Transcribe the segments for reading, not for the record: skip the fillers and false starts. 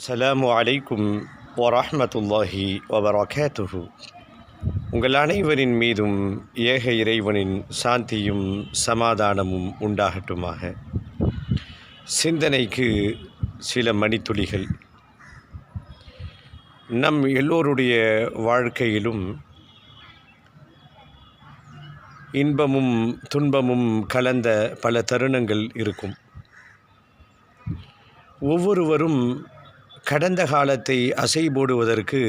அஸ்ஸலாமு அலைக்கும் வரஹ்மத்துல்லாஹி வபரகாத்துஹு. உங்கள் அனைவரின் மீதும் ஏக இறைவனின் சாந்தியும் சமாதானமும் உண்டாகட்டுமாக. சிந்தனைக்கு சில மணித்துளிகள். நம் எல்லோருடைய வாழ்க்கையிலும் இன்பமும் துன்பமும் கலந்த பல தருணங்கள் இருக்கும். ஒவ்வொருவரும் கடந்த காலத்தை அசை போடுவதற்கு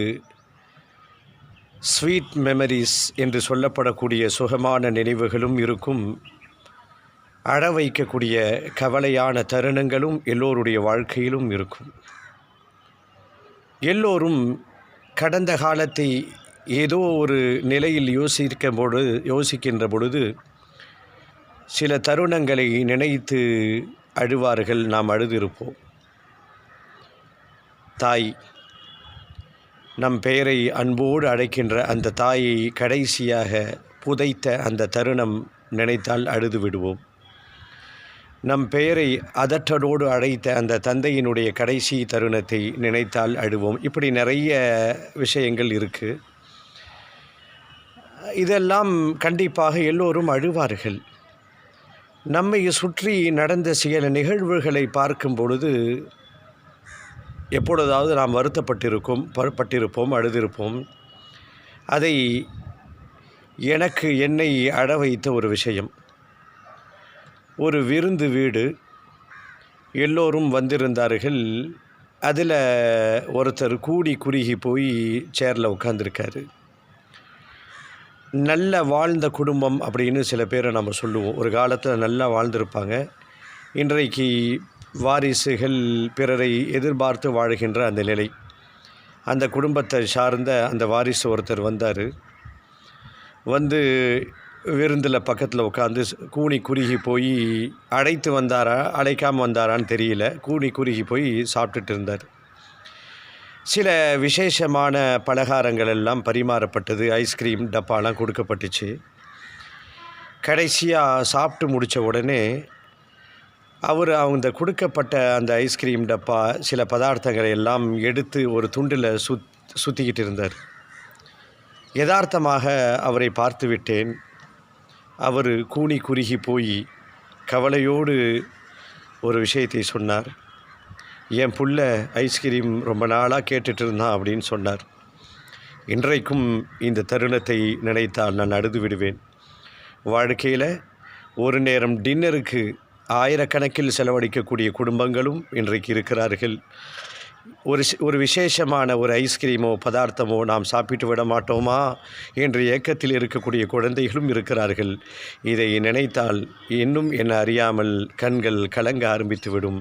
ஸ்வீட் மெமரிஸ் என்று சொல்லப்படக்கூடிய சுகமான நினைவுகளும் இருக்கும். அழ வைக்கக்கூடிய கவலையான தருணங்களும் எல்லோருடைய வாழ்க்கையிலும் இருக்கும். எல்லோரும் கடந்த காலத்தை ஏதோ ஒரு நிலையில் யோசிக்கின்ற பொழுது சில தருணங்களை நினைத்து அழுவார்கள். நாம் அழுதிருப்போம். தாய், நம் பெயரை அன்போடு அழைக்கின்ற அந்த தாயை கடைசியாக புதைத்த அந்த தருணம் நினைத்தால் அழுது விடுவோம். நம் பெயரை அதற்றலோடு அழைத்த அந்த தந்தையினுடைய கடைசி தருணத்தை நினைத்தால் அழுவோம். இப்படி நிறைய விஷயங்கள் இருக்குது. இதெல்லாம் கண்டிப்பாக எல்லோரும் அழுவார்கள். நம்மை சுற்றி நடந்த சில நிகழ்வுகளை பார்க்கும் பொழுது எப்பொழுதாவது நாம் வருத்தப்பட்டிருப்போம், அழுதிருப்போம். அதை என்னை அழ வைத்த ஒரு விஷயம். ஒரு விருந்து வீடு, எல்லோரும் வந்திருந்தார்கள். அதில் ஒருத்தர் கூடி குறுகி போய் சேரில் உட்காந்துருக்காரு. நல்ல வாழ்ந்த குடும்பம் அப்படின்னு சில பேரை நம்ம சொல்லுவோம். ஒரு காலத்தில் நல்லா வாழ்ந்திருப்பாங்க. இன்றைக்கு வாரிசுகள் பிறரை எதிர்பார்த்து வாழ்கின்ற அந்த நிலை. அந்த குடும்பத்தை சார்ந்த அந்த வாரிசு ஒருத்தர் வந்தார். வந்து விருந்தில் பக்கத்தில் உட்காந்து கூனி குறுகி போய் அழைத்து வந்தாரா அழைக்காமல் வந்தாரான்னு தெரியல, கூனி குறுகி போய் சாப்பிட்டுட்டு இருந்தார். சில விசேஷமான பலகாரங்கள் எல்லாம் பரிமாறப்பட்டது. ஐஸ்கிரீம் டப்பாலாம் கொடுக்கப்பட்டுச்சு. கடைசியாக சாப்பிட்டு முடித்த உடனே அந்த கொடுக்கப்பட்ட அந்த ஐஸ்கிரீம் டப்பா சில பதார்த்தங்களை எல்லாம் எடுத்து ஒரு துண்டில் சுற்றிக்கிட்டு இருந்தார். யதார்த்தமாக அவரை பார்த்து விட்டேன். அவர் கூனி குறுகி போய் கவலையோடு ஒரு விஷயத்தை சொன்னார். என் புள்ள ஐஸ்கிரீம் ரொம்ப நாளாக கேட்டுட்டு இருந்தான் அப்படின்னு சொன்னார். இன்றைக்கும் இந்த தருணத்தை நினைத்தால் நான் அழுது விடுவேன். வாழ்க்கையில் ஒரு நேரம் டின்னருக்கு ஆயிரக்கணக்கில் செலவழிக்கக்கூடிய குடும்பங்களும் இன்றைக்கு இருக்கிறார்கள். ஒரு விசேஷமான ஒரு ஐஸ்கிரீமோ பதார்த்தமோ நாம் சாப்பிட்டு விட மாட்டோமா என்ற ஏக்கத்தில் இருக்கக்கூடிய குழந்தைகளும் இருக்கிறார்கள். இதை நினைத்தால் இன்னும் என்ன அறியாமல் கண்கள் கலங்க ஆரம்பித்துவிடும்.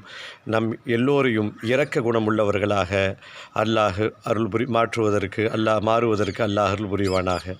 நம் எல்லோரையும் இரக்க குணமுள்ளவர்களாக அல்லாஹ் மாறுவதற்கு அல்லாஹ் அருள் புரிவானாக.